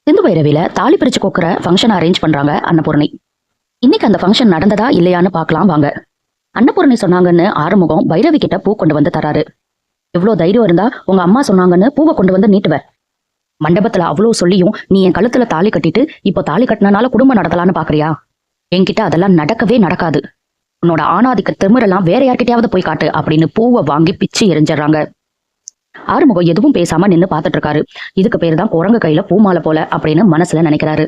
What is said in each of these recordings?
சிந்து பைரவியில தாலி பிரிச்சு கோக்குற function arrange பண்றாங்க அன்னபூர்ணி. இன்னைக்கு அந்த ஃபங்க்ஷன் நடந்ததா இல்லையான்னு பார்க்கலாம் வாங்க. அன்னபூர்ணி சொன்னாங்கன்னு ஆறுமுகம் பைரவி கிட்ட பூ கொண்டு வந்து தராரு. எவ்வளவு தைரியம் இருந்தா உங்க அம்மா சொன்னாங்கன்னு பூவை கொண்டு வந்து நீட்டுவ. மண்டபத்துல அவ்வளவு சொல்லியும் நீ என் கழுத்துல தாலி கட்டிட்டு இப்போ தாலி கட்டினால குடும்பம் நடத்தலான்னு பாக்குறியா? என்கிட்ட அதெல்லாம் நடக்கவே நடக்காது. உன்னோட ஆணாதிக்க திமிரெல்லாம் வேற யார்கிட்டயாவது போய் காட்டு அப்படின்னு பூவை வாங்கி பிச்சு எரிஞ்சிடறாங்க. ஆறுமுகம் எதுவும் பேசாம நின்னு பாத்துட்டு இருக்காரு. இதுக்கு பேரு தான் குரங்கு கையில பூமாலை போல அப்படின்னு மனசுல நினைக்கிறாரு.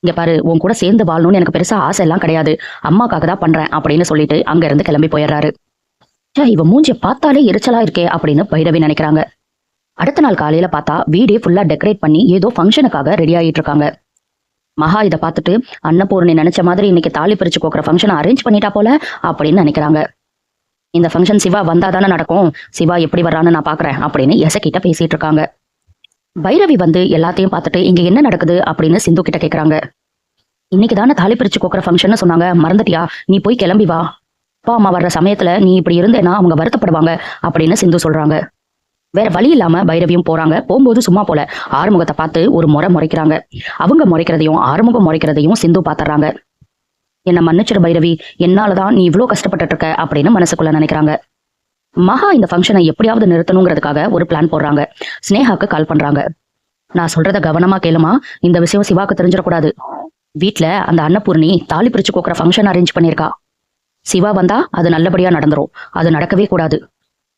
இங்க பாரு, உன் கூட சேர்ந்து வாழணும்னு எனக்கு பெருசா ஆசை எல்லாம் கிடையாது, அம்மாக்காக தான் பண்றேன் அப்படின்னு சொல்லிட்டு அங்க இருந்து கிளம்பி போயிடுறாரு. இவ மூஞ்சிய பார்த்தாலே எரிச்சலா இருக்கே அப்படின்னு பைரவி நினைக்கிறாங்க. அடுத்த நாள் காலையில பார்த்தா வீடே ஃபுல்லா டெக்கரேட் பண்ணி ஏதோ ஃபங்க்ஷனுக்காக ரெடி ஆகிட்டு இருக்காங்க. மகா இதை பார்த்துட்டு அன்னபூர்ணி நினைச்ச மாதிரி இன்னைக்கு தாலி பிரிச்சு கோக்குற ஃபங்க்ஷனை அரேஞ்ச் பண்ணிட்டா போல அப்படின்னு நினைக்கிறாங்க. இந்த ஃபங்க்ஷன் சிவா வந்தாதானே நடக்கும், சிவா எப்படி வர்றான்னு நான் பாக்குறேன் அப்படின்னு எசக்கிட்ட பேசிட்டு இருக்காங்க. பைரவி வந்து எல்லாத்தையும் பார்த்துட்டு இங்க என்ன நடக்குது அப்படின்னு சிந்து கிட்ட கேக்குறாங்க. இன்னைக்கு தானே தாலி பிரிச்சு கோக்குற ஃபங்க்ஷன் சொன்னாங்க, மறந்துட்டியா? நீ போய் கிளம்பி வா. அப்பா அம்மா வர்ற சமயத்துல நீ இப்படி இருந்தேன்னா அவங்க வருத்தப்படுவாங்க அப்படின்னு சிந்து சொல்றாங்க. வேற வழி இல்லாம பைரவியும் போறாங்க. போகும்போது சும்மா போல ஆறுமுகத்தை பார்த்து ஒரு முறை முறைக்கிறாங்க. அவங்க முறைக்கிறதையும் ஆறுமுகம் முறைக்கிறதையும் சிந்து பாத்துறாங்க. என்ன மன்னிச்சிரு பைரவி, என்னாலதான் நீ இவ்வளவு கஷ்டப்பட்டு இருக்க அப்படின்னு மனசுக்குள்ள நினைக்கிறாங்க. மகா இந்த ஃபங்க்ஷனை எப்படியாவது நிறுத்தணுங்கிறதுக்காக ஒரு பிளான் போடுறாங்க. ஸ்னேகாக்கு கால் பண்றாங்க. நான் சொல்றத கவனமா கேளுமா, இந்த விஷயம் சிவாக்கு தெரிஞ்சிடக்கூடாது. வீட்டுல அந்த அன்னபூர்ணி தாலி பிரிச்சு கோக்குற ஃபங்க்ஷன் அரேஞ்ச் பண்ணிருக்கா. சிவா வந்தா அது நல்லபடியா நடந்துரும், அது நடக்கவே கூடாது.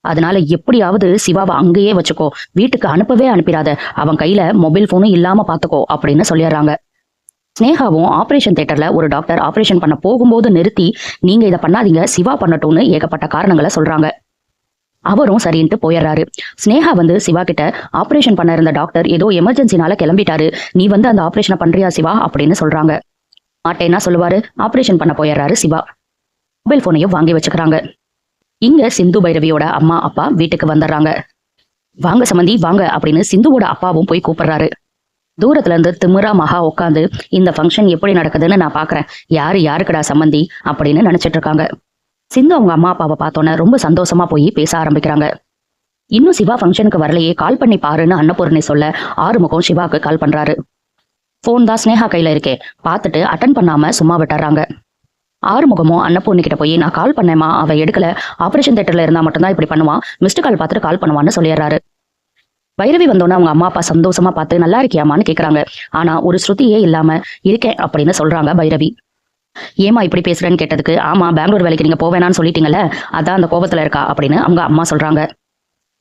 அதனால எப்படியாவது சிவாவை அங்கேயே வச்சுக்கோ, வீட்டுக்கு அனுப்பவே அனுப்பிடாத, அவன் கையில மொபைல் போனும் இல்லாம பாத்துக்கோ அப்படின்னு சொல்லிடுறாங்க. ஸ்னேகாவும் ஆபரேஷன் தியேட்டர்ல ஒரு டாக்டர் ஆபரேஷன் பண்ண போகும்போது நிறுத்தி நீங்க இதை பண்ணாதீங்க, சிவா பண்ணட்டும்னு ஏகப்பட்ட காரணங்களை சொல்றாங்க. அவரும் சரின்ட்டு போயிடுறாரு. ஸ்னேகா வந்து சிவா கிட்ட ஆபரேஷன் பண்ண இருந்த டாக்டர் ஏதோ எமர்ஜென்சினால கிளம்பிட்டாரு, நீ வந்து அந்த ஆபரேஷனை பண்றியா சிவா அப்படின்னு சொல்றாங்க. மாட்டேன்னா சொல்லுவாரு, ஆபரேஷன் பண்ண போயிடுறாரு சிவா. மொபைல் போனையும் வாங்கி வச்சுக்கிறாங்க. இங்க சிந்து பைரவியோட அம்மா அப்பா வீட்டுக்கு வந்துடுறாங்க. வாங்க சம்மந்தி வாங்க அப்படின்னு சிந்துவோட அப்பாவும் போய் கூப்பிடுறாரு. தூரத்துல இருந்து திமிரா மகா உட்காந்து இந்த ஃபங்க்ஷன் எப்படி நடக்குதுன்னு நான் பாக்குறேன், யாரு யாருக்குடா சம்மந்தி அப்படின்னு நினைச்சிட்டு இருக்காங்க. சிந்து அவங்க அம்மா அப்பாவை பார்த்தோன்னே ரொம்ப சந்தோஷமா போய் பேச ஆரம்பிக்கிறாங்க. இன்னும் சிவா ஃபங்க்ஷனுக்கு வரலையே, கால் பண்ணி பாருன்னு அன்னபூர்ணி சொல்ல ஆறுமுகம் சிவாக்கு கால் பண்றாரு. போன் தான் ஸ்னேகா கையில இருக்கே, பார்த்துட்டு அட்டன் பண்ணாம சும்மா விட்டுறாங்க. ஆறுமுகமும் அன்னபூர்ணி கிட்ட போய் நான் கால் பண்ணேமா, அவ எடுக்கல, ஆபரேஷன் தியேட்டர்ல இருந்தா மட்டும்தான் இப்படி பண்ணுவான், மிஸ்டு கால் பார்த்துட்டு கால் பண்ணுவான்னு சொல்லிடுறாரு. பைரவி வந்தோன்னே அவங்க அம்மா அப்பா சந்தோஷமா பார்த்து நல்லா இருக்கியாமான்னு கேக்குறாங்க. ஆனா ஒரு ஸ்ருதியே இல்லாம இருக்கேன் அப்படின்னு சொல்றாங்க பைரவி. ஏமா இப்படி பேசுறேன்னு கேட்டதுக்கு, ஆமா பெங்களூர் வேலைக்கு நீங்க போவேனான்னு சொல்லிட்டீங்கல்ல, அதான் அந்த கோபத்துல இருக்கா அப்படின்னு அவங்க அம்மா சொல்றாங்க.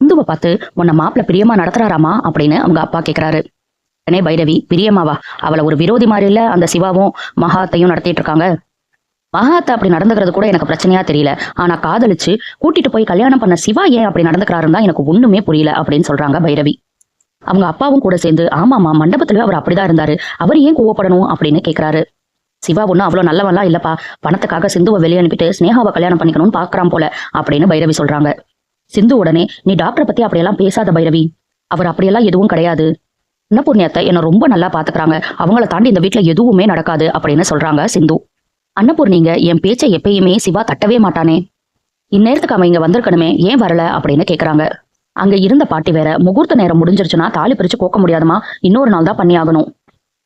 இந்துவை பார்த்து உன்னை மாப்பிள்ள பிரியமா நடத்துறாராமா அப்படின்னு அவங்க அப்பா கேக்குறாரு. உடனே பைரவி, பிரியமாவா? அவளை ஒரு விரோதி மாதிரி இல்ல அந்த சிவாவும் மகாத்தையும் நடத்திட்டு இருக்காங்க. மகாத்தை அப்படி நடந்துக்கிறது கூட எனக்கு பிரச்சனையா தெரியல, ஆனா காதலிச்சு கூட்டிட்டு போய் கல்யாணம் பண்ண சிவா ஏன் அப்படி நடந்துக்கிறாருன்னு தான் எனக்கு ஒண்ணுமே புரியல அப்படின்னு சொல்றாங்க பைரவி. அவங்க அப்பாவும் கூட சேர்ந்து, ஆமாமா மண்டபத்துல அவர் அப்படிதான் இருந்தாரு, அவர் ஏன் கோவப்படணும் அப்படின்னு கேக்குறாரு. சிவா ஒன்னும் அவ்வளவு நல்லவன்லாம் இல்லப்பா, பணத்துக்காக சிந்துவை வெளியே அனுப்பிட்டு ஸ்னேகாவை கல்யாணம் பண்ணிக்கணும்னு பாக்குறான் போல அப்படின்னு பைரவி சொல்றாங்க. சிந்து உடனே, நீ டாக்டரை பத்தி அப்படியெல்லாம் பேசாத பைரவி, அவர் அப்படியெல்லாம் எதுவும் கிடையாது, அன்னபூர்ணியத்தை என்ன ரொம்ப நல்லா பாத்துக்கிறாங்க, அவங்கள தாண்டி இந்த வீட்டுல எதுவுமே நடக்காது அப்படின்னு சொல்றாங்க சிந்து. அன்னபூர்ணிங்க என் பேச்சை எப்பயுமே சிவா தட்டவே மாட்டானே, இந்நேரத்துக்கு அவன் இங்க வந்திருக்கணுமே, ஏன் வரல அப்படின்னு கேக்குறாங்க. அங்க இருந்த பாட்டி வேற, முகூர்த்த நேரம் முடிஞ்சிருச்சுன்னா தாலி பிரிச்சு கோக்க முடியாதுமா, இன்னொரு நாள் தான் பண்ணி ஆகணும்,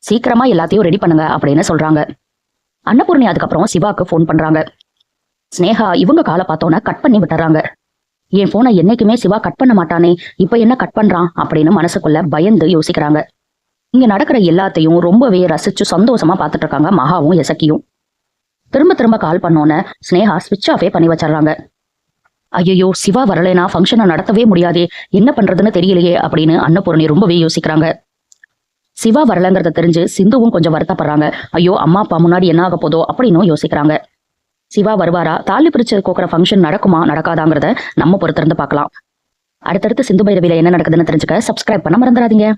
சீக்கிரமா எல்லாத்தையும் ரெடி பண்ணுங்க அப்படின்னு சொல்றாங்க. அன்னபூர்ணி அதுக்கப்புறம் சிவாக்கு போன் பண்றாங்க. ஸ்னேகா இவங்க காலை பார்த்தோன்னே கட் பண்ணி விட்டுறாங்க. என் போனை என்னைக்குமே சிவா கட் பண்ண மாட்டானே, இப்ப என்ன கட் பண்றான் அப்படின்னு மனசுக்குள்ள பயந்து யோசிக்கிறாங்க. இங்க நடக்கிற எல்லாத்தையும் ரொம்பவே ரசிச்சு சந்தோஷமா பார்த்துட்டு இருக்காங்க மகாவும் எசக்கியும். திரும்ப திரும்ப கால் பண்ணோன்னு ஸ்னேகா ஸ்விட்ச் ஆஃபே பண்ணி வச்சிடறாங்க. ஐயோ சிவா வரலைனா ஃபங்க்ஷனை நடத்தவே முடியாதே, என்ன பண்றதுன்னு தெரியலையே அப்படின்னு அன்னபூர்ணி ரொம்பவே யோசிக்கிறாங்க. சிவா வரலங்கிறத தெரிஞ்சு சிந்துவும் கொஞ்சம் வருத்தப்படுறாங்க. ஐயோ அம்மா அப்பா முன்னாடி என்ன ஆக போதோ அப்படின்னு யோசிக்கிறாங்க. சிவா வருவாரா, தாலி பிரிச்சு கோக்குற ஃபங்க்ஷன் நடக்குமா நடக்காதாங்கிறத நம்ம பொறுத்திருந்து பார்க்கலாம். அடுத்தடுத்து சிந்து பைரவியில என்ன நடக்குதுன்னு தெரிஞ்சுக்க சப்ஸ்கிரைப் பண்ண மறந்துடாதீங்க.